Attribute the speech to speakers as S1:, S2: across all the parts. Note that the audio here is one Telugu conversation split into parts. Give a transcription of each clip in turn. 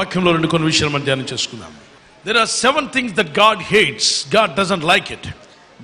S1: వాక్యంలో రెండు కొన్ని విషయాలు మనం ధ్యానం చేసుకుందాం. There are 7 things that God hates. God doesn't like it.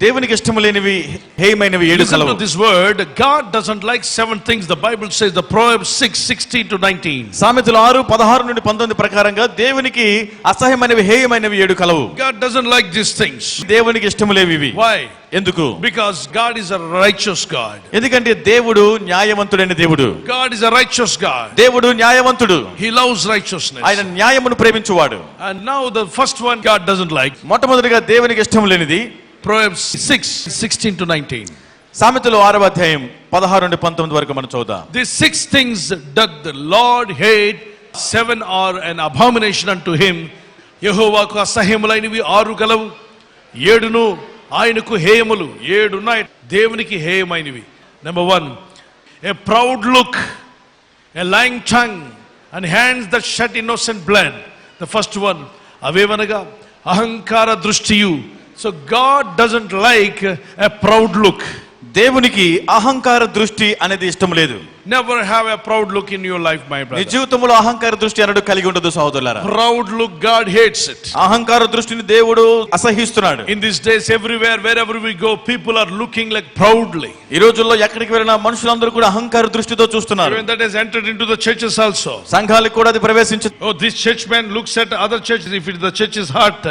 S2: దేవునికి ఇష్టం లేనివి హేయమైనవి 7 కలవు.
S1: Listen to this word. God doesn't like 7 things. The Bible says, the Proverbs 6:16 to 19.
S2: సామెతలు 6:16 నుండి 19 ప్రకారంగా దేవునికి అసహ్యమైనవి హేయమైనవి 7 కలవు.
S1: God doesn't like these things.
S2: దేవునికి ఇష్టం లేవివి.
S1: Why?
S2: ఎందుకు?
S1: Because God is a righteous God.
S2: ఎందుకంటే దేవుడు న్యాయవంతుడైన దేవుడు.
S1: God is a righteous God.
S2: దేవుడు న్యాయవంతుడు.
S1: He loves righteousness.
S2: ఆయన న్యాయమును ప్రేమించువాడు.
S1: And now the first one God doesn't like.
S2: మొట్టమొదటిగా దేవునికి ఇష్టం లేనిది
S1: Proverbs 6:16 to 19.
S2: సామెతలు 6వ అధ్యాయం 16 నుండి 19 వరకు మనం చదువుదాం.
S1: These 6 things doth the Lord hate, 7 are an abomination unto him. యెహోవాకు అసహ్యములైనవి 6 కలవు, 7ను ఆయనకు హేయములు. 7 ఉన్నాయి దేవునికి హేయమైనవి. Number 1, a proud look, a lying tongue, and hands that shed innocent blood. The first one, అవేవనగా అహంకార దృష్టియు. So God doesn't like a proud look.
S2: దేవునికి అహంకార దృష్టి అనేది ఇష్టం లేదు.
S1: Never have a proud look in your life, my brother.
S2: నీ జీవితంలో అహంకార దృష్టి అన్నది కలిగి ఉండదు సహోదరులారా.
S1: Proud look, God hates it.
S2: అహంకార దృష్టిని దేవుడు అసహ్యిస్తున్నాడు.
S1: In these days, everywhere, wherever we go, people are looking like proudly.
S2: ఈ రోజుల్లో ఎక్కడికి వెళ్ళినా మనుషులందరూ కూడా అహంకార దృష్టితో చూస్తున్నారు.
S1: Even that has entered into the churches also.
S2: సంఘాలకు కూడా అది ప్రవేశించింది.
S1: Oh, this churchman looks at other churches. If the church is hot,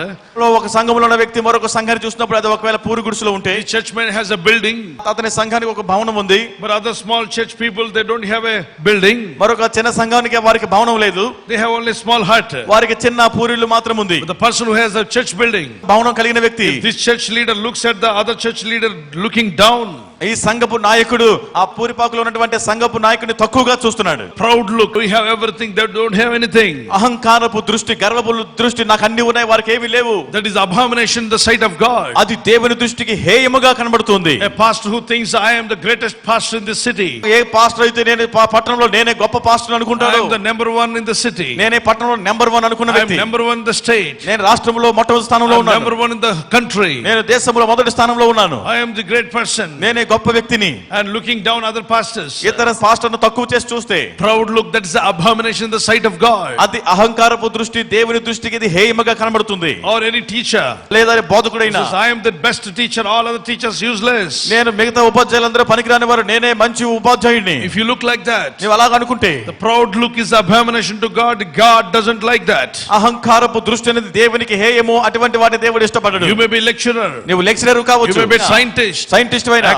S2: ఒక సంఘంలో ఉన్న వ్యక్తి మరొక సంఘాన్ని చూసినప్పుడు అది ఒకవేళ పూరి గుడిసెలో ఉంటే,
S1: the churchman has a building.
S2: అతని సంఘానికి ఒక భవనం ఉంది.
S1: But other small church people, they don't have a building.
S2: మరొక చిన్న సంఘానికి వారికి భవనం లేదు.
S1: They have only small hut.
S2: వారికి చిన్న పూరిల్లు మాత్రం ఉంది.
S1: But the person who has a church building,
S2: భవనం కలిగిన వ్యక్తి,
S1: this church leader looks at the other church leader looking down.
S2: ఈ సంఘపు నాయకుడు ఆ పూరిపాకులో ఉన్నటువంటి సంఘపు నాయకుడిని తక్కువగా చూస్తున్నాడు.
S1: Proud look. We have everything, they don't have anything.
S2: అహంకారపు దృష్టి, గర్వపు దృష్టి, నాకు అన్ని ఉన్నాయి వారికి ఏమీ లేవు.
S1: That is abomination in the sight of God.
S2: అది దేవుని దృష్టికి హేయముగా కనబడుతుంది.
S1: A pastor who thinks I am the greatest pastor in this city.
S2: A pastor అయితే నేను పట్టణంలో నేనే గొప్ప పాస్టర్ అనుకుంటాడు.
S1: I am the number 1 in the city.
S2: నేనే పట్టణంలో నెంబర్ 1 అనుకున్న వ్యక్తి.
S1: I am number 1 in the state.
S2: నేను రాష్ట్రంలో మొట్టమొదటి స్థానంలో ఉన్నాను.
S1: number 1 in the country.
S2: నేను దేశంలో మొదటి స్థానంలో ఉన్నాను.
S1: I am the great person.
S2: నేనే గొప్ప వ్యక్తిని.
S1: And looking down other pastors.
S2: ఇతర పాస్టర్ను తక్కువ చేసి చూస్తే,
S1: proud look, that is the abomination in the sight of God.
S2: అది అహంకారపు దృష్టి, దేవుని దృష్టికి ఇది హేయముగా కనబడుతుంది.
S1: Or any teacher,
S2: లేదా బోధకుడైనా,
S1: I am the best teacher, all other teachers useless.
S2: నేను మిగతా ఉపాధ్యాయులందరూ పనికిరాని వారు, నేనే మంచి ఉపాధ్యాయుడిని.
S1: If you look like that,
S2: నీవు అలాగ అనుకుంటే,
S1: the proud look is abomination to God. God doesn't like that.
S2: అహంకారపు దృష్టి అనేది దేవునికి హేయము. అటువంటి వాటిని దేవుడు ఇష్టపడడు.
S1: You may be lecturer,
S2: నీవు లెక్చరర్ కావచ్చు,
S1: you may be scientist,
S2: అయినా,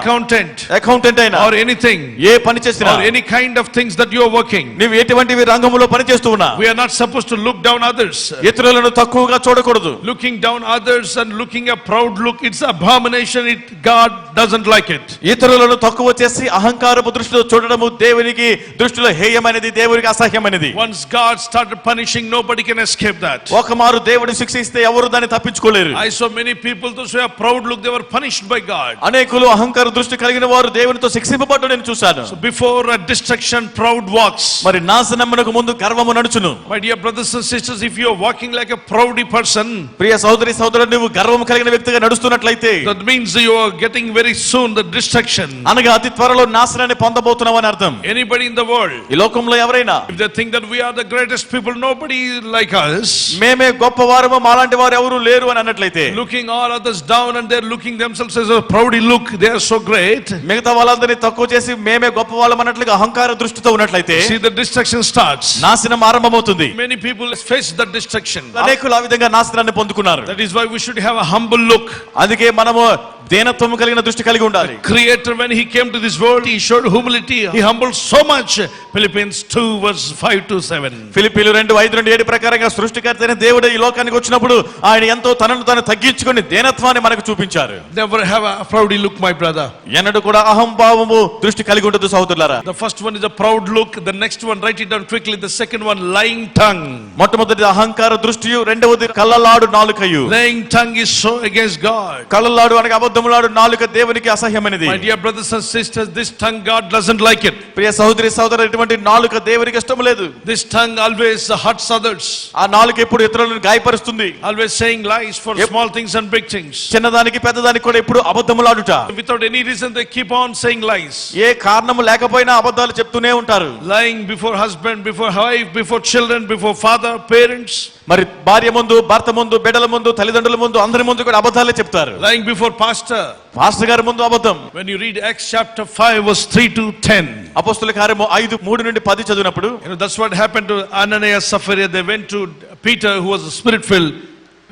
S2: అకౌంటెంట్ అయినా,
S1: or anything,
S2: ఏ పని చేసినా,
S1: or any kind of things that you are working,
S2: నీవు ఎటువంటివి రంగములో పని చేస్తూ ఉన్నా,
S1: we are not supposed to look down others.
S2: ఇతరులను తక్కువగా చూడకూడదు.
S1: Looking down others and looking a proud look, it's abomination. God doesn't like it.
S2: ఇతరులను తక్కువ చేసి అహంకారపు దృష్టితో చూడడము దేవునికి దృష్టిలో హేయమైనది, దేవునికి అసహ్యమైనది.
S1: Once God started punishing, nobody can escape that.
S2: ఒకమారు దేవుడు శిక్షిస్తే ఎవరు దాన్ని తప్పించుకోలేరు.
S1: I saw many people those who have proud look, they were punished by God.
S2: అనేకులు అహంకార దృష్టి కలిగిన వారు దేవునితో శిక్షింపబడ్డ నేను చూశాను.
S1: So before a destruction, proud walks.
S2: మరి నాశనమునకు ముందు గర్వము నడుచును.
S1: My dear brothers and sisters, if you are walking like a proudy person,
S2: ప్రియ సహోదరి సహోదరుడు, నువ్వు గర్వము కలిగిన వ్యక్తిగా నడుస్తున్నట్లయితే,
S1: that means you are getting very soon the destruction.
S2: అనగా అతి త్వరలో నాశనాన్ని పొందబోతున్నావు అని అర్థం.
S1: Anybody in the world,
S2: ఈ లోకంలో ఎవరైనా,
S1: if they think that we are the greatest people, nobody like us,
S2: మేమే గొప్పవారము, మాలాంటి వారు ఎవరు లేరు అని అన్నట్లయితే,
S1: looking all others down and they're looking themselves as a proudy look, they are so great,
S2: మిగతా వాళ్ళందరినీ తక్కువ చేసి మేమే గొప్ప వాళ్ళం అన్నట్లుగా అహంకార దృష్టితో ఉన్నట్లయితే,
S1: see the destruction starts.
S2: నాశనం ఆరంభమవుతుంది.
S1: Many people face that destruction.
S2: అనేకులు ఆ విధంగా నాశనాన్ని పొందుకున్నారు.
S1: That is why we should have a humble look.
S2: అందుకే మనము దీనత్వము కలిగిన దృష్టి కలిగి ఉండాలి.
S1: Creator, when he came to this world, he showed humility. He humbled so much. Philippians 2 verse 5 to 7.
S2: ఫిలిప్పీలు 2:5-7 ప్రకారంగా సృష్టికర్త అయిన దేవుడు ఈ లోకానికి వచ్చినప్పుడు ఆయన ఎంతో తనను తాను తగ్గించుకొని దీనత్వాన్ని మనకు చూపించారు.
S1: Never have a proudy look, my brother.
S2: ఎన్నడూ కూడా అహంభావము దృష్టి కలిగి ఉండదు సహోదరులారా.
S1: The first one is a proud look. The next one, write it down quickly. The second one, lying tongue.
S2: మొట్టమొదటిది అహంకార దృష్టియు, రెండవది కళ్ళలాడు నాలుకయు.
S1: Lying tongue is so against God.
S2: కళ్ళలాడు అనగా అబద్ధములాడు నాలుక దేవునికి అసహ్యమైనది.
S1: My dear brothers and sisters, this tongue God doesn't like it.
S2: ప్రియ సహోదరి సహోదరులు, ఇటువంటి నాలుక దేవునికి ఇష్టం లేదు.
S1: This tongue always hurts others.
S2: ఆ నాలుక ఎప్పుడు ఇతరులను గాయపరుస్తుంది.
S1: Always saying lies for small things and big things.
S2: చిన్నదానికి పెద్దదానికి కూడా ఎప్పుడు అబద్ధములాడుట.
S1: Without any reason reason they keep on saying lies.
S2: ఏ కారణము లేకపోయినా అబద్ధాలు చెప్తూనే ఉంటారు.
S1: Lying before husband, before wife, before children, before father, parents.
S2: మరి భార్య ముందు, భర్త ముందు, బిడ్డల ముందు, తల్లిదండ్రుల ముందు, అందరి ముందు కూడా అబద్ధాలే చెప్తారు.
S1: Lying before pastor.
S2: పాస్టర్ గారి ముందు అబద్ధం.
S1: When you read Acts chapter 5 verse 3 to 10.
S2: అపొస్తలుల కార్యము 5:3 నుండి 10 చదివినప్పుడు,
S1: That's what happened to Ananias, Sapphira. They went to Peter, who was spirit filled.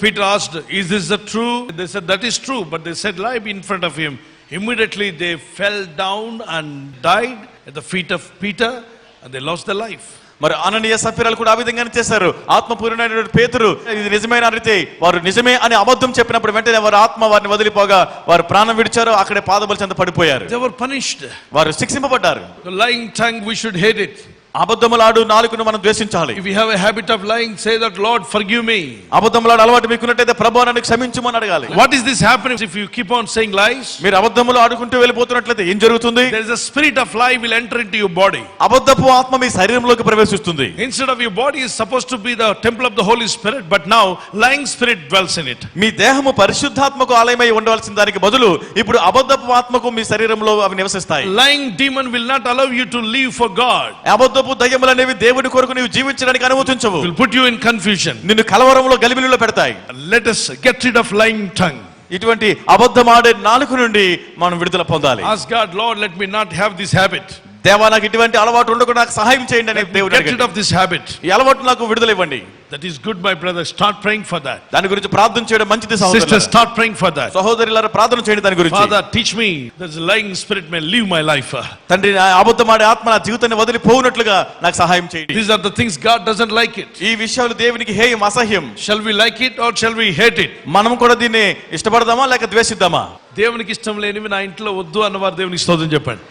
S1: Peter asked, "Is this the true?" They said, "That is true." But they said, "Lie in front of him." Immediately they fell down and died at the feet of Peter, and they lost their life.
S2: మరి అననీయ సఫీరాలు కూడా ఆ విధంగానే చేశారు. ఆత్మపూర్ణుడైన పేతురు ఇది నిజమైన రీతి వారు నిజమే అని అబద్ధం చెప్పినప్పుడు వెంటనే వారి ఆత్మ వారిని వదిలిపోగా వారు ప్రాణం విడిచారు. అక్కడే పాదముల చెంత పడిపోయారు.
S1: They were punished.
S2: వారు శిక్షింపబడ్డారు.
S1: The lying tongue, we should hate it.
S2: అబద్ధములాడు నాలుకను మనం ద్వేషించాలి.
S1: If you have a habit of lying, say that, "Lord, forgive me."
S2: అబద్ధములాడు అలవాటు మీకున్నట్టయితే ప్రభువా నన్ను క్షమించుమని అడగాలి.
S1: What is this happening if you keep on saying lies?
S2: మీరు అబద్ధములు ఆడుకుంటూ వెళ్ళిపోతున్నట్లయితే ఏం జరుగుతుంది?
S1: There is a spirit of lie will enter into your body.
S2: అబద్ధపు ఆత్మ మీ శరీరంలోకి ప్రవేశిస్తుంది.
S1: Instead of your body is supposed to be the temple of the Holy Spirit, but now lying spirit dwells in it.
S2: మీ దేహము పరిశుద్ధాత్మకు ఆలయమై ఉండవలసిన దానికి బదులు ఇప్పుడు అబద్ధపు ఆత్మకు మీ శరీరంలో అవి నివసిస్తాయి.
S1: Lying demon will not allow you to live for God.
S2: అబద్ధపు దయ్యములనేవి దేవుడి కొరకు నీవు జీవించడానికి అనుమతించవు.
S1: Will put you in confusion.
S2: నిన్ను కలవరంలో గలిబిలిలో పెడతాయి.
S1: Let us get rid of lying tongue.
S2: ఇటువంటి అబద్ధమాడే నాలుక నుండి మనం విడుదల పొందాలి.
S1: Ask God, "Lord, let me not have this habit.
S2: దేవా నాకు ఇటువంటి అలవాటు ఉండకుండా నాకు సహాయం చేయండి" అని దేవుడిని
S1: Get rid
S2: అడగండి.
S1: of this habit."
S2: ఈ అలవాటు నాకు విడుదల ఇవ్వండి.
S1: That is good, my brother. Start praying for that.
S2: దాని గురించి ప్రార్థన చేయడం మంచిది
S1: Sister,
S2: సహోదరులారా.
S1: start praying for that.
S2: సహోదరులారా ప్రార్థన చేయండి దాని గురించి.
S1: Father, teach me that the lying spirit may leave my life.
S2: తండ్రి నా అబద్ధమాడే ఆత్మ నా జీవితాన్ని వదిలిపోవునట్లుగా నాకు సహాయం చేయండి.
S1: These are the things God doesn't like it.
S2: ఈ విషయాలు దేవునికి హేయం, అసహ్యం.
S1: Shall we like it or shall we hate it?
S2: మనం కూడా దీన్ని ఇష్టపడదామా లేక ద్వేషిద్దామా?
S1: దేవునికి ఇష్టం లేనివి నా ఇంట్లో వద్దు అన్నవారు దేవునికి స్తోత్రం చెప్పండి.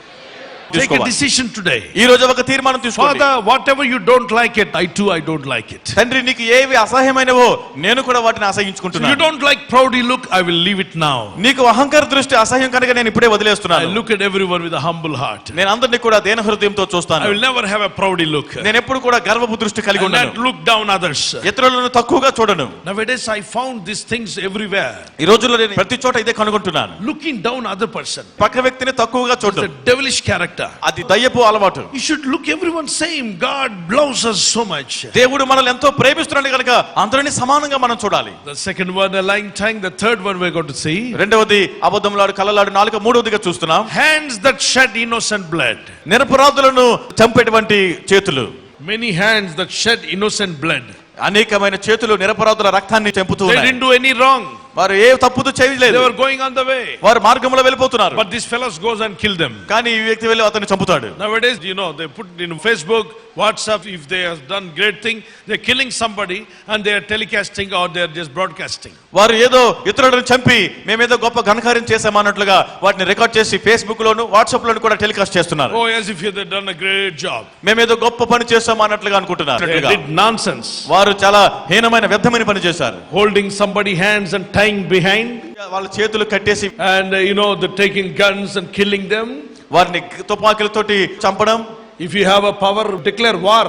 S1: Take a decision today.
S2: ఈ రోజు ఒక తీర్మానం తీసుకోండి.
S1: Father, whatever you don't like it, I don't like it.
S2: తండ్రి నీకు ఏవి అసహ్యమైనవో నేను కూడా వాటిని
S1: If you
S2: అసహించుకుంటున్నాను.
S1: don't like proudy look, I will leave it now.
S2: నీకు అహంకార దృష్టి అసహ్యం కనుక నేను ఇప్పుడే
S1: I
S2: వదిలేస్తున్నాను.
S1: look at everyone with a humble heart.
S2: నేను అందరినీ కూడా దేన హృదయంతో
S1: I
S2: చూస్తాను.
S1: will never have a proudy look.
S2: నేను ఎప్పుడు కూడా గర్వపు దృష్టి
S1: I
S2: కలిగి
S1: will not
S2: ఉండను.
S1: look down others.
S2: ఇతరులను తక్కువగా చూడను.
S1: Nowadays I found these things everywhere.
S2: ఈ రోజుల్లో నేను ప్రతి చోట ఇదే కనుగొంటున్నాను.
S1: Looking down other person.
S2: పక్క వ్యక్తిని తక్కువగా
S1: It's
S2: చూడడం
S1: a devilish character.
S2: అది దయ్యపు అలవాటు.
S1: You should look everyone same. God loves us so much.
S2: దేవుడు మనల్ని ఎంతో ప్రేమిస్తున్నాడు కనుక అందరినీ సమానంగా మనం చూడాలి.
S1: The second one, a lying tongue. The third one we're going to see.
S2: రెండవది అబద్ధములాడు కళ్ళలాడు నాలుక. మూడవదిగా చూస్తున్నాం
S1: Hands that shed innocent blood.
S2: నిరపరాధులను చంపేటువంటి చేతులు.
S1: Many hands that shed innocent blood.
S2: అనేకమైన చేతులు నిరపరాధుల రక్తాన్ని చంపుతూ
S1: They
S2: ఉన్నాయి.
S1: didn't do any wrong.
S2: వారు ఏ తప్పుదు
S1: They
S2: చేయలేదు.
S1: were going on the way.
S2: వారు మార్గంలో వెళ్ళిపోతున్నారు.
S1: But this fellow goes and kill them.
S2: కానీ ఈ వ్యక్తి వెళ్ళి అతన్ని చంపుతాడు.
S1: Nowadays, they put in Facebook, WhatsApp, if they have done great thing, they're killing somebody and they are telecasting or they're just broadcasting.
S2: వారు ఏదో ఇతరులను చంపి మేమేదో గొప్ప ఘనకార్యం చేశామన్నట్లుగా వాటిని రికార్డ్ చేసి ఫేస్బుక్ లోను వాట్సాప్ లోను కూడా టెలికాస్ట్ చేస్తున్నారు.
S1: Oh, as if they've done a great job.
S2: మేమేదో గొప్ప పని చేశామన్నట్లుగా అనుకుంటున్నారు.
S1: They did nonsense.
S2: వారు చాలా హీనమైన వ్యర్థమైన పని చేశారు.
S1: Holding somebody hands and tying behind.
S2: వాళ్ళ చేతులు కట్టేసి
S1: And they're taking guns and killing them.
S2: వారిని తుపాకీలతోటి చంపడం.
S1: If you have a power, declare war.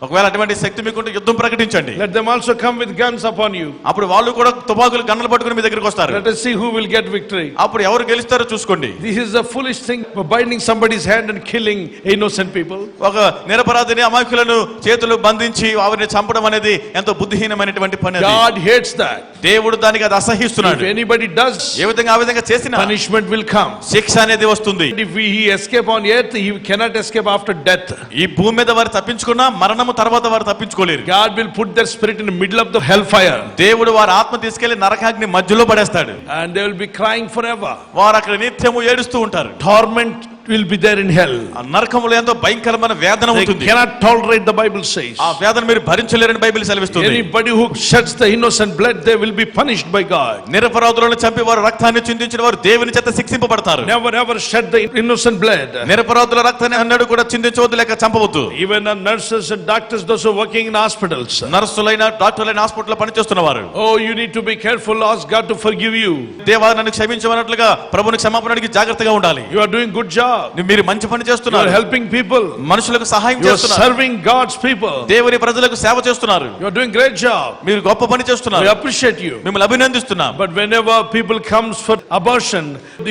S2: ఒకవేళ అటువంటి శక్తి మీకుంటే యుద్ధం ప్రకటించండి.
S1: Let them also come with guns upon you.
S2: అప్పుడు వాళ్ళు కూడా తుపాకులు గన్నులు పట్టుకుని మీ దగ్గరికి వస్తారు.
S1: Let us see who will get victory.
S2: అప్పుడు ఎవరు గెలుస్తారో చూసుకోండి.
S1: This is a foolish thing for binding somebody's hand and killing innocent people.
S2: ఒక నిరపరాధిని అమాయకులను చేతులు బంధించి వారిని చంపడం అనేది ఎంతో బుద్ధిహీనమైనటువంటి పని.
S1: God hates that.
S2: దేవుడు దానికి అది అసహిస్తున్నాడు.
S1: If anybody does,
S2: ఏ విధంగా ఆ విధంగా చేసినా
S1: punishment will come.
S2: శిక్ష అనేది వస్తుంది.
S1: If he escape on earth, he cannot escape after death.
S2: ఈ భూమి మీద వారు తప్పించుకున్నా మరణము తర్వాత వారు తప్పించుకోలేరు.
S1: God will put their spirit in the middle of the hellfire.
S2: దేవుడు వారి ఆత్మ తీసుకెళ్లి నరకాగ్ని మధ్యలో పడేస్తాడు.
S1: And they will be crying forever.
S2: వారు అక్కడ నిత్యము ఏడుస్తూ ఉంటారు.
S1: Torment will be there in hell.
S2: ఆ నరకములో ఎంతో భయంకరమైన వేదన
S1: They
S2: ఉంటుంది.
S1: cannot tolerate, the Bible says.
S2: ఆ వేదన మీరు భరించలేరని బైబిల్ సెలవిస్తుంది.
S1: Anybody who sheds the innocent blood, they will be punished by God.
S2: నిరపరాధులను చంపి వారు రక్తాన్ని చిందించిన వారు దేవుని చేత శిక్షింపబడతారు.
S1: Never ever shed the innocent blood.
S2: నిరపరాధుల రక్తాన్ని అన్నాడు కూడా చిందించవద్దు లేక చంపవద్దు.
S1: Even the nurses and doctors, those who are working in hospitals.
S2: నర్సులైన డాక్టర్లైన హాస్పిటల్లో పనిచేస్తున్న వారు,
S1: Oh, you need to be careful. Ask God to forgive you.
S2: దేవా నన్ను క్షమించమన్నట్లుగా ప్రభుని క్షమాపణ అడిగి జాగ్రత్తగా ఉండాలి.
S1: You are doing good job. job.
S2: మీరు మంచి పని
S1: You are
S2: చేస్తున్నారు,
S1: helping people.
S2: మనుషులకు సహాయం
S1: You are
S2: చేస్తున్నారు,
S1: serving God's people.
S2: దేవుని ప్రజలకు సేవ చేస్తున్నారు,
S1: You are doing great job.
S2: మీరు గొప్ప పని
S1: We
S2: చేస్తున్నారు,
S1: appreciate you.
S2: మిమ్మల్ని అభినందిస్తున్నాం.
S1: But whenever people comes for abortion,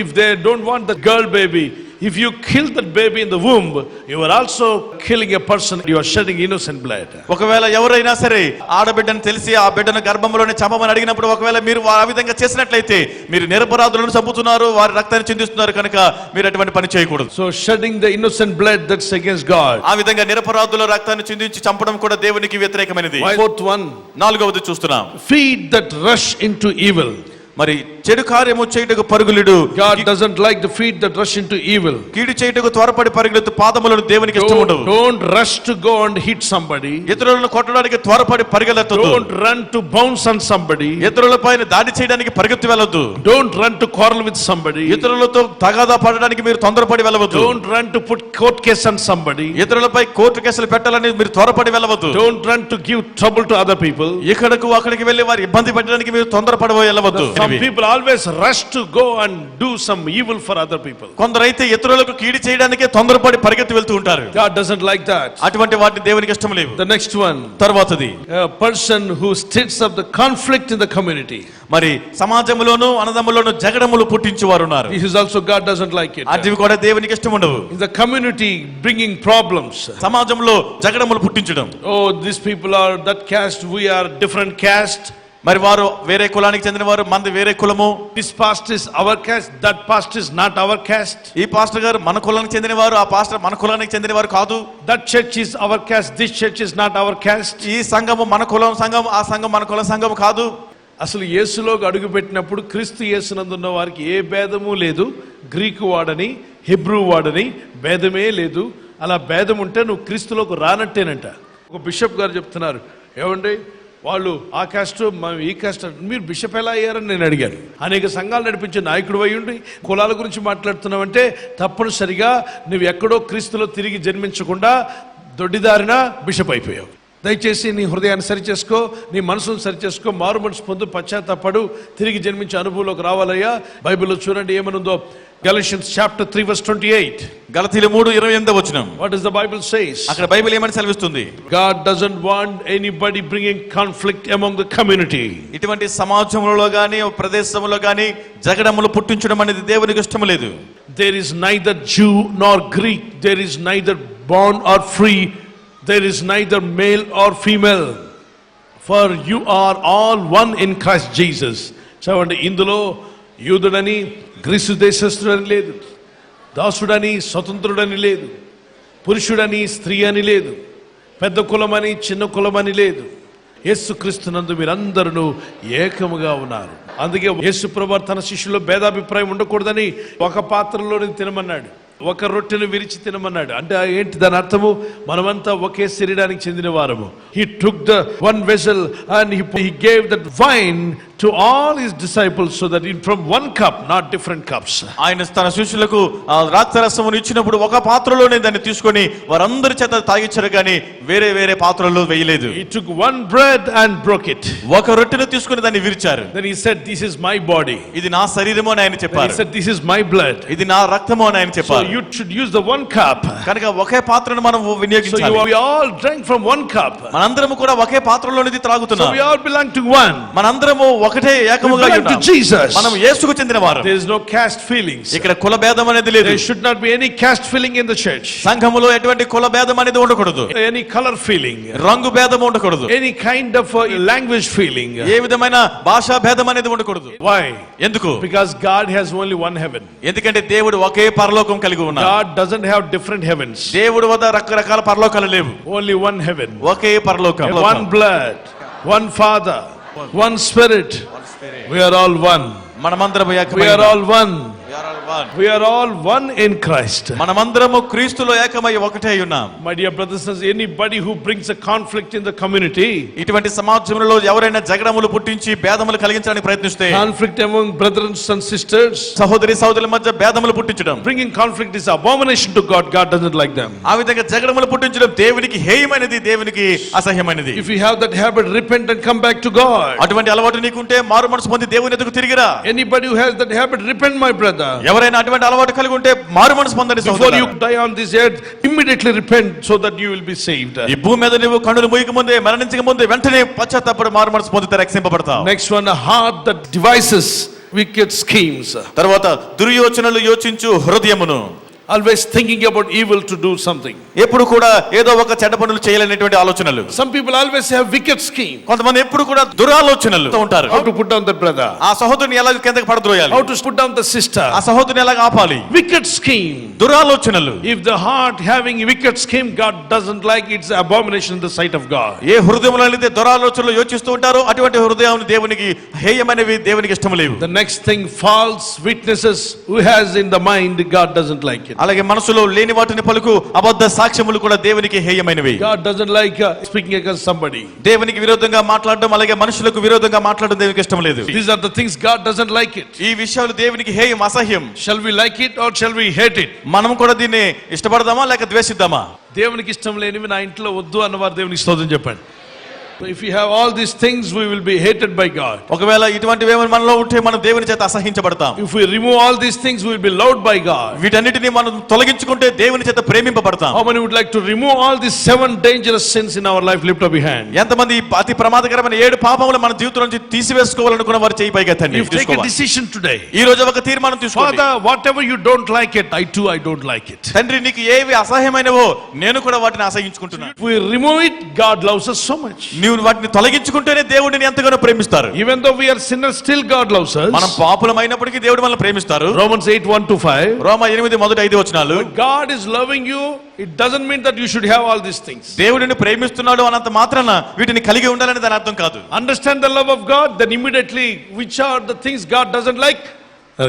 S1: if they don't want the girl baby, if you kill that baby in the womb, you are also killing a person. You are shedding innocent blood.
S2: ఒకవేళ ఎవరైనా సరే ఆడబిడ్డను తెలిసి ఆ బిడ్డను గర్భంలోనే చంపమని అడిగినప్పుడు ఒకవేళ మీరు ఆ విధంగా చేసినట్లయితే మీరు నిరపరాధులను చంపుతున్నారు, వారి రక్తాన్ని చిందిస్తున్నారు, కనుక మీరు అటువంటి పని చేయకూడదు.
S1: So shedding the innocent blood, that's against God.
S2: ఆ విధంగా నిరపరాధుల రక్తాన్ని చిందించి చంపడం కూడా దేవునికి వ్యతిరేకమైనది.
S1: Fourth one,
S2: నాలుగవది చూస్తున్నాం,
S1: feet that rush into evil.
S2: మరి చెడు కార్యము చేయుటకు పరుగులుడు.
S1: God doesn't like the feet that rush into evil.
S2: కీడు చేయుటకు త్వరపడి పరుగులెత్తు పాదములను దేవునికి ఇష్టం ఉండవు.
S1: Don't rush to go and hit somebody.
S2: ఇతరులను కొట్టడానికి త్వరపడి పరిగెత్తొద్దు.
S1: Don't run to bounce on somebody.
S2: ఇతరులపైన దాడి చేయడానికి పరిగెత్తి వెళ్ళొద్దు.
S1: Don't run to quarrel with somebody.
S2: ఇతరులతో తగాదా పడడానికి మీరు తొందరపడి వెళ్ళవద్దు.
S1: Don't run to put court case on somebody.
S2: ఇతరులపై కోర్టు కేసులు పెట్టాలని మీరు త్వరపడి వెళ్ళవద్దు.
S1: Don't run to give trouble to other people.
S2: ఇక్కడకు అక్కడికి వెళ్ళి వారి ఇబ్బంది పెట్టడానికి మీరు తొందరపడి వెళ్ళవద్దు.
S1: Some people always rush to go and do some evil for other people.
S2: కొందరైతే ఇతరులకు కీడు చేయడానికే తొందరపడి పరిగెత్తి వెళ్తూ ఉంటారు.
S1: God doesn't like that.
S2: అటువంటి వాటిని దేవునికి ఇష్టం లేదు.
S1: The next one,
S2: తర్వాతది,
S1: a person who stirs up the conflict in the community.
S2: మరి సమాజంలోను అన్నదమ్ములోను జగడములు పుట్టించేవారు ఉన్నారు.
S1: This is also God doesn't like it.
S2: అది కూడా దేవునికి ఇష్టం ఉండవు.
S1: In the community bringing problems.
S2: సమాజంలో జగడములు పుట్టించడం.
S1: Oh, these people are that caste, we are different caste.
S2: మరి వారు వేరే కులానికి చెందిన వారు, మంది వేరే కులము.
S1: This pastor is our caste, that pastor is not our caste.
S2: ఈ పాస్టర్ గారు మన కులానికి చెందిన వారు, ఆ పాస్టర్ మన కులానికి చెందిన వారు కాదు.
S1: That church is our caste, this church is not our caste.
S2: ఈ సంఘము మన కులం సంఘం, ఆ సంఘం మన కుల సంఘం కాదు.
S1: అసలు యేసులోకి అడుగుపెట్టినప్పుడు క్రీస్తు యేసునందున్న వారికి ఏ భేదము లేదు. గ్రీకు వాడని హెబ్రూ వాడని భేదమే లేదు. అలా భేదం ఉంటే నువ్వు క్రీస్తులోకి రానట్టేనంట. ఒక బిషప్ గారు చెప్తున్నారు, ఏమండి వాళ్ళు ఆ కాస్ట్ మేము ఈ కాస్ట్, మీరు బిషప్ ఎలా అయ్యారని నేను అడిగాను. అనేక సంఘాలు నడిపించే నాయకుడు అయి ఉండి కులాల గురించి మాట్లాడుతున్నావంటే తప్పనిసరిగా నువ్వు ఎక్కడో క్రీస్తులో తిరిగి జన్మించకుండా దొడ్డిదారిన బిషప్ అయిపోయావు. దయచేసి నీ హృదయాన్ని సరిచేసుకో, నీ మనసును సరిచేసుకో, మారు మనసు పొందు, పశ్చాత్తాపడు, తిరిగి జన్మించే అనుభవంలోకి రావాలయ్యా. బైబిల్లో చూడండి ఏమనుందో. Galatians chapter 3 verse 28.
S2: గలతీయులు 3:28 వచనం.
S1: What does the Bible says?
S2: అక్కడ బైబిల్ ఏమని సెలవిస్తుంది?
S1: God doesn't want anybody bringing conflict among the community.
S2: ఇటువంటి సమాజంలో గాని ప్రదేశంలో గాని జగడములు పుట్టించడం అనేది దేవునికి ఇష్టం లేదు.
S1: There is neither Jew nor Greek, there is neither bond or free, there is neither male or female, for you are all one in Christ Jesus. చూడండి, ఇందులో యూదుడని గ్రీసు దేశస్థుడని లేదు, దాసుడని స్వతంత్రుడని లేదు, పురుషుడని స్త్రీ అని లేదు, పెద్ద కులమని చిన్న కులమని లేదు. యేసుక్రీస్తునందు మీరందరూ ఏకముగా ఉన్నారు. అందుకే యేసు ప్రభువు తన శిష్యుల్లో భేదాభిప్రాయం ఉండకూడదని ఒక పాత్రలోని తినమన్నాడు, ఒక రొట్టెను విరిచి తినమన్నాడు. అంటే ఏంటి దాని అర్థము? మనమంతా ఒకే శరీరానికి చెందిన వారము. He took the one vessel and he gave that wine to all his disciples so that from one cup, not different cups.
S2: ఆయన తన శిష్యులకు ద్రాక్షరసమును ఇచ్చినప్పుడు ఒక పాత్రలోనే దాన్ని తీసుకొని వారందరి చేత తాగించారు, కానీ వేరే వేరే పాత్రల్లో వేయలేదు.
S1: He took one bread and broke it.
S2: ఒక రొట్టెను తీసుకొని దాన్ని విరిచారు.
S1: Then he said, this is my body.
S2: ఇది నా శరీరము అని ఆయన
S1: Then he
S2: చెప్పారు.
S1: said, this is my blood.
S2: ఇది నా రక్తము అని ఆయన
S1: So
S2: చెప్పారు.
S1: you should use the one cup.
S2: కనుక ఒకే పాత్రను మనం
S1: So
S2: వినియోగించాలి.
S1: we all drank from one cup.
S2: మనందరము కూడా ఒకే పాత్రలోనిది
S1: So
S2: త్రాగుతున్నాం.
S1: we all belong to one.
S2: మనందరము ఒకటే
S1: We
S2: ఏకముగా
S1: belong to
S2: ఉన్నాం.
S1: Jesus.
S2: మనం యేసుకు చెందిన వారు.
S1: There is no caste feelings.
S2: ఇక్కడ కుల భేదం అనేది లేదు.
S1: There should not be any caste feeling in the church.
S2: సంఘములో ఎటువంటి కుల భేదం అనేది ఉండకూడదు.
S1: Any color feeling.
S2: రంగు భేదం ఉండకూడదు.
S1: Any kind of language feeling.
S2: ఏ విధమైన భాషా భేదం అనేది ఉండకూడదు.
S1: Why?
S2: ఎందుకు?
S1: Because God has only one heaven.
S2: ఎందుకంటే దేవుడు ఒకే పరలోకం కలిగి ఉన్నాడు.
S1: God doesn't have different heavens.
S2: దేవుడు వద్ద రకరకాల పరలోకాలు లేవు.
S1: Only one heaven.
S2: ఒకే పరలోకం.
S1: One blood, one Father, one Spirit. We are all one.
S2: మనమందరం
S1: We are all one.
S2: We are all one.
S1: We are all one in Christ.
S2: మనమందరము క్రీస్తులో ఏకమై ఒకటే ఉన్నాం.
S1: My dear brothers and sisters, anybody who brings a conflict in the community,
S2: ఇటువంటి సమాజంలో ఎవరైనా జగడములు పుట్టించి భేదములు కలిగించడానికి ప్రయత్నిస్తే,
S1: conflict among brothers and sisters,
S2: సహోదరి సహోదరుల మధ్య భేదములు పుట్టించడం,
S1: bringing conflict is abomination to God. God doesn't like them.
S2: ఆ విధంగా జగడములు పుట్టించడం దేవునికి హేయమైనది, దేవునికి అసహ్యమైనది.
S1: If you have that habit, repent and come back to God.
S2: అటువంటి అలవాటు నీకుంటే మారు మనసు పొంది దేవుని ఎదుగు తిరిగిరా.
S1: Anybody who has that habit, repent, my brother.
S2: ఎవరైనా అటువంటి అలవాటు కలిగి ఉంటే మారు మనసు పొందండి
S1: Before
S2: సహోదరులారా.
S1: you die on this earth, immediately repent so that you will be saved.
S2: ఈ భూమి మీద నువ్వు కన్నులు మూయక ముందే మరణించక ముందే వెంటనే పశ్చాత్తాపడి మారు మనసు పొందితే రక్షింపబడతావు.
S1: Next one, a heart that devises wicked schemes.
S2: తర్వాత దుర్యోచనలు యోచించు హృదయమును,
S1: Always thinking about evil to do something.
S2: ఎప్పుడు కూడా ఏదో ఒక చెడ్డ పనులు చేయాలనేటువంటి ఆలోచనలు.
S1: Some people always have wicked schemes.
S2: కొంతమంది ఎప్పుడు కూడా దురాలోచనలు ఉంటారు.
S1: How to put down the brother.
S2: ఆ సహోదరుని ఎలా కిందకి పడద్రోయాలి,
S1: How to put down the sister.
S2: ఆ సహోదరుని ఎలా ఆపాలి.
S1: Wicked scheme.
S2: దురాలోచనలు.
S1: If the heart having wicked scheme, God doesn't like, it's abomination in the sight of God.
S2: ఏ హృదయంలో అయితే దురాలోచనలు యోచిస్తూ ఉంటారో అటువంటి హృదయం దేవునికి హేయమైనవి, దేవునికి ఇష్టం లేవు.
S1: The next thing, false witnesses who has in the mind, God doesn't like it.
S2: అలాగే మనసులో లేని వాటిని పలుకు అబద్ధ సాక్ష్యములు కూడా దేవునికి హేయమైనవి.
S1: God doesn't like speaking against somebody.
S2: దేవునికి విరోధంగా మాట్లాడడం, అలాగే మనుషులకు విరోధంగా మాట్లాడడం దేవునికి ఇష్టం లేదు.
S1: These are the things God doesn't like it.
S2: ఈ విషయాలు దేవునికి హేయం, అసహ్యం.
S1: Shall we like it or shall we hate it?
S2: మనం కూడా దీన్ని ఇష్టపడదామా లేక ద్వేషిద్దామా?
S1: దేవునికి ఇష్టం లేనివి నా ఇంట్లో వద్దు అన్నవారు దేవునికి స్తోత్రం చెప్పండి. So if we have all these things, we will be hated by God.
S2: ఒకవేళ ఇటువంటివి ఏమైనా మనలో ఉంటే మనం దేవుని చేత అసహించబడతాం.
S1: If we remove all these things, we will be loved by God.
S2: వీటన్నిటిని మనం తొలగించుకుంటే దేవుని చేత ప్రేమింపబడతాం.
S1: How many would like to remove all these 7 dangerous sins in our life? Lift up your hand.
S2: ఎంతమంది ఈ అతి ప్రమాదకరమైన 7 పాపములు మన జీవితం నుంచి తీసివేసుకోవాలనుకున్న వారు చేయి పైకెత్తండి.
S1: You take a decision today.
S2: ఈ రోజు ఒక తీర్మానం తీసుకోండి.
S1: Father, whatever you don't like it, I don't like it.
S2: తండ్రి, నీకు ఏవి అసహ్యమైనవో నేను కూడా వాటిని అసహించుకుంటున్నాను.
S1: If we remove it, God loves us so much.
S2: నీవు వాటిని తొలగించుకుంటేనే దేవుడిని ఎంతగానో ప్రేమిస్తారు.
S1: Even though we are sinners, still God loves us.
S2: మనం పాపులమైనప్పటికీ దేవుడు మనల్ని ప్రేమిస్తారు.
S1: Romans 8:1-5.
S2: Roma 8:1-5
S1: But God is loving you. It doesn't mean that you should have all these things.
S2: దేవుడిని ప్రేమిస్తున్నాడు అన్నంత మాత్రాన వీటిని కలిగి ఉండాలని దాని అర్థం కాదు.
S1: Understand the love of God, then immediately which are the things God doesn't like,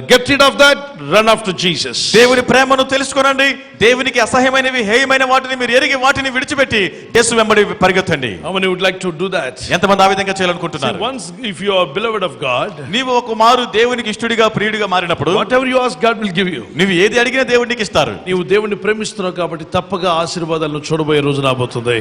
S1: get rid of that, run after Jesus.
S2: దేవుని ప్రేమను తెలుసుకోనండి. దేవునికి అసహ్యమైనవి, హేయమైన వాటిని మీరు ఎరిగి వాటిని విడిచిపెట్టి యేసు వెంబడి పరిగెత్తండి.
S1: How many would like to do that?
S2: ఎంతమంది ఆ విధంగా
S1: See,
S2: చేయాలనుకుంటున్నారు?
S1: once if you are beloved of God,
S2: నీవు ఒక మారు దేవునికి ఇష్టడిగా ప్రియుడిగా మారినప్పుడు
S1: whatever you ask, God will give you.
S2: నువ్వు ఏది అడిగినా దేవుడు నీకు ఇస్తారు.
S1: నీవు దేవుని ప్రేమిస్తున్నావు కాబట్టి తప్పగా ఆశీర్వాదాలను చూడబోయే రోజు రాబోతుంది.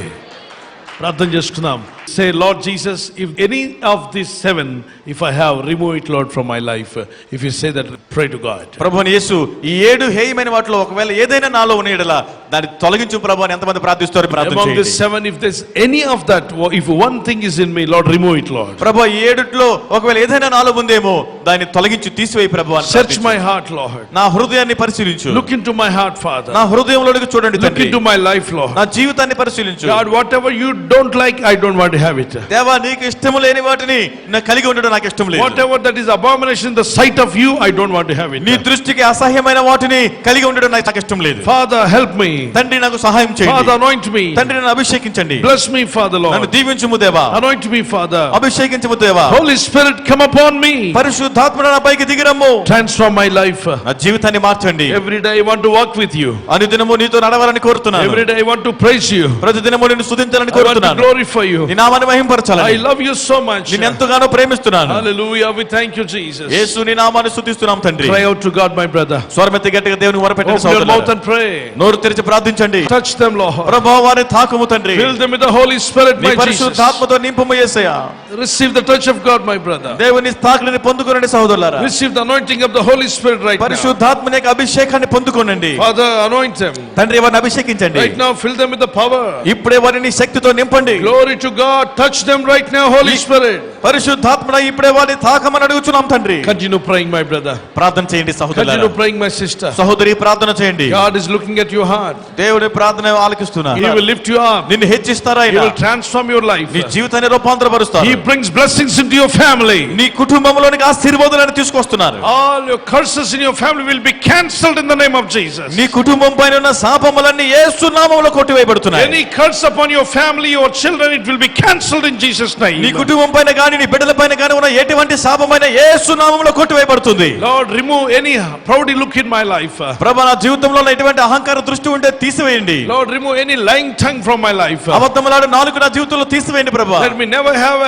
S1: ప్రార్థన చేసుకుందాం. Say, Lord Jesus, if any of these 7, if I have, remove it, Lord, from my life. If you say that, pray to God.
S2: ప్రభువైన యేసు, ఈ 7 హేయమైన వాటిలో ఒకవేళ ఏదైనా నాలో ఉన్న యెడల దాన్ని తొలగించు ప్రభు అని ఎంతమంది ప్రార్థిస్తారో ప్రార్థన
S1: Among
S2: చేయండి.
S1: these 7, if there's any of that, if one thing is in me, Lord, remove it, Lord.
S2: ప్రభు, ఈ 7లో ఒకవేళ ఏదైనా నాలో ఉందేమో దాన్ని తొలగించి తీసివేయి ప్రభు అని
S1: Search
S2: ప్రార్థించు.
S1: my heart, Lord.
S2: నా హృదయాన్ని పరిశీలించు.
S1: Look into my heart, Father.
S2: నా హృదయంలోకి చూడండి
S1: Look
S2: తండ్రి.
S1: into my life, Lord.
S2: నా జీవితాన్ని పరిశీలించు.
S1: God, whatever you don't like, I don't want to have it.
S2: దేవా, నీకు ఇష్టం లేని వాటిని నాకు కలిగి ఉండడం నాకు ఇష్టం లేదు.
S1: Whatever that is abomination in the sight of you, I don't want to have it.
S2: నీ దృష్టికి అసహ్యమైన వాటిని కలిగి ఉండడం నాకు ఇష్టం లేదు.
S1: Father, help me.
S2: తండ్రి, నాకు సహాయం చేయండి.
S1: Father, anoint me.
S2: తండ్రి, నన్ను అభిషేకించండి.
S1: Bless me, Father,
S2: నన్ను
S1: Lord.
S2: దీవించుము దేవా.
S1: Anoint me, Father.
S2: అభిషేకించుము దేవా.
S1: Holy Spirit, come upon me.
S2: పరిశుద్ధాత్మ నా పైకి దిగిరమ్ము.
S1: Transform my life.
S2: నా జీవితాన్ని మార్చండి.
S1: Every day I want to walk with you.
S2: అనుదినము నీతో నడవాలని కోరుతున్నాను.
S1: Every day I want to praise you.
S2: ప్రతిదినము నిన్ను స్తుతించాలని
S1: I want to
S2: కోరుతున్నాను.
S1: glorify you.
S2: నీ నామాన్ని మహింపరచాలని.
S1: I love you so much.
S2: నిన్ను ఎంతగానో ప్రేమిస్తున్నాను.
S1: Hallelujah. We thank you, Jesus.
S2: యేసు, నీ నామాన్ని స్తుతిస్తున్నాం తండ్రి.
S1: Cry out to God, my brother.
S2: స్వరమెత్తి గట్టిగా దేవునికి మొరపెట్టండి
S1: Open your mouth
S2: సోదరులారా.
S1: and pray.
S2: నోరు తెరిచి ప్రార్థించండి.
S1: Touch them, Lord.
S2: ప్రభువా, వారిని తాకుము తండ్రి.
S1: Fill them with the Holy Spirit,
S2: నీ
S1: my Jesus.
S2: పరిశుద్ధాత్మతో నింపుము యేసయ్యా.
S1: Receive the touch of God, my brother.
S2: దేవుని తాకులని పొందుకోనండి సహోదరులారా.
S1: Receive the anointing of the Holy Spirit right now.
S2: పరిశుద్ధాత్మ యొక్క అభిషేకాన్ని పొందుకోనండి.
S1: Father, anoint them.
S2: తండ్రి, వారిని అభిషేకించండి.
S1: Right now, fill them with the power.
S2: ఇప్పుడే వారిని శక్తితో నింపండి.
S1: Glory to God. Touch them right now, Holy Spirit.
S2: పరిశుద్ధాత్మ ఇప్పుడే వారిని తాకమని అడుగుచున్నాం తండ్రి.
S1: Continue praying, my brother.
S2: ప్రార్థన చేయండి సహోదరులారా.
S1: Continue praying, my sister.
S2: సహోదరి, ప్రార్థన చేయండి.
S1: God is looking at your heart.
S2: దేవుడి ప్రార్థన ఆలకిస్తున్నారు.
S1: He will lift you up.
S2: నిన్ను హెచ్చిస్తారా
S1: He
S2: ఆయన.
S1: will transform your life.
S2: నీ జీవితాన్ని రూపాంతరపరుస్తారు.
S1: He brings blessings into your family.
S2: నీ కుటుంబంలోనికి ఆశీర్వాదాలను తీసుకొస్తున్నారు.
S1: All your curses in your family will be cancelled in the name of Jesus.
S2: నీ కుటుంబం పైన ఉన్న శాపములన్నీ యేసు నామములో కొట్టివేయబడుతున్నాయి.
S1: Any curse upon your family, your children, it will be cancelled in Jesus' name.
S2: నీ కుటుంబం పైన గాని నీ బిడ్డల పైన గాని ఉన్న ఎటువంటి శాపమైన యేసు నామములో కొట్టివేయబడుతుంది.
S1: Lord, remove any proudy look in my life.
S2: ప్రభువా, నా జీవితంలో ఉన్న ఎటువంటి అహంకార దృష్టి ఉంటే తీసివేయండి.
S1: Lord, remove any lying tongue from my life.
S2: అబద్ధములాడు నాలుక నా జీవితంలో తీసివేయండి ప్రభువా.
S1: Let me never have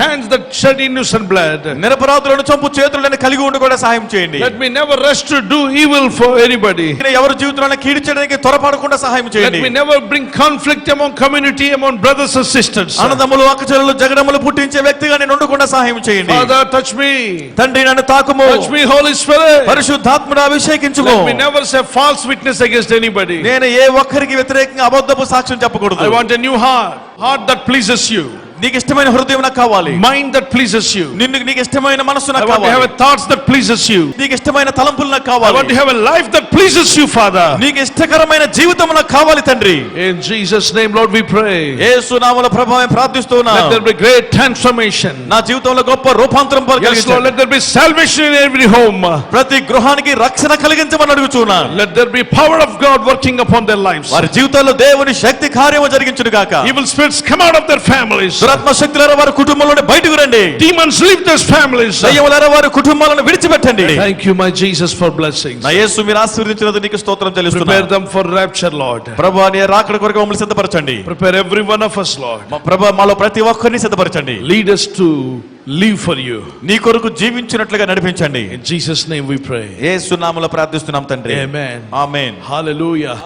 S1: hands that shed innocent blood.
S2: నిరపరాధులను చంపు చేతులను కలిగి ఉండి కూడా సహాయం చేయండి.
S1: Let me never rush to do evil for anybody.
S2: ఎవరి జీవితంలో కీడు చేయడానికి త్వరపడకుండా సహాయం
S1: Let
S2: చేయండి.
S1: me never bring conflict among community, among brothers and sisters.
S2: అన్నదమ్ములు అక్కచెల్లెలు జగడములు పుట్టించే వ్యక్తిగా నేను ఉండకుండా సహాయం చేయండి.
S1: Father, touch me.
S2: తండ్రి నన్ను తాకుము.
S1: Touch me, Holy Spirit.
S2: పరిశుద్ధాత్ముడు అభిషేకించుము.
S1: Let me never say false witness against anybody.
S2: నేను ఏ ఒక్కరికి వ్యతిరేకంగా అబద్ధపు సాక్ష్యం చెప్పకూడదు.
S1: I want a new heart that pleases you.
S2: నీకు ఇష్టమైన హృదయం నాకు కావాలి.
S1: Mind that pleases you.
S2: నీకు ఇష్టమైన మనసు
S1: I
S2: నాకు
S1: want to
S2: కావాలి.
S1: have a thoughts that pleases you.
S2: నీకు ఇష్టమైన తలంపులు నాకు
S1: I
S2: కావాలి.
S1: want to have a life that pleases you, Father.
S2: నీకు ఇష్టకరమైన జీవితం నాకు కావాలి తండ్రి.
S1: In Jesus' name, Lord, we pray.
S2: యేసు నామములో ప్రభావం ప్రార్థిస్తున్నా.
S1: Let there be great transformation.
S2: నా జీవితంలో గొప్ప రూపాంతరం
S1: Yes, Lord,
S2: కలిగించండి.
S1: let there be salvation in every home.
S2: ప్రతి గృహానికి రక్షణ కలిగించమని అడుగుచున్నాను.
S1: Let there be power of God working upon their lives.
S2: వారి జీవితాల్లో దేవుని శక్తి కార్యము జరిగించును గాక.
S1: Evil spirits come out of their families.
S2: దురాత్మ శక్తులారా వారి కుటుంబంలోనే బయటకు రండి.
S1: Demons leave their families.
S2: దయ్యములారా వారి కుటుంబాలను విడిచిపెట్టండి.
S1: Thank you, my Jesus, for blessings.
S2: నా యేసు మీరు ఆశీర్వదించినందుకు నీకు స్తోత్రం
S1: Prepare
S2: చెల్లిస్తున్నాను.
S1: them for rapture, Lord.
S2: ప్రభువా నీ రాకడ కొరకు మమ్మల్ని సిద్ధపరచండి.
S1: Prepare every one of us, Lord.
S2: ప్రభువా మాలో ప్రతి ఒక్కరిని సిద్ధపరచండి.
S1: Lead us to live for you.
S2: నీ కొరకు జీవించినట్లుగా నడిపించండి.
S1: In Jesus' name we pray.
S2: యేసు నామములో ప్రార్థిస్తున్నాం తండ్రి.
S1: Amen.
S2: ఆమేన్.
S1: Hallelujah.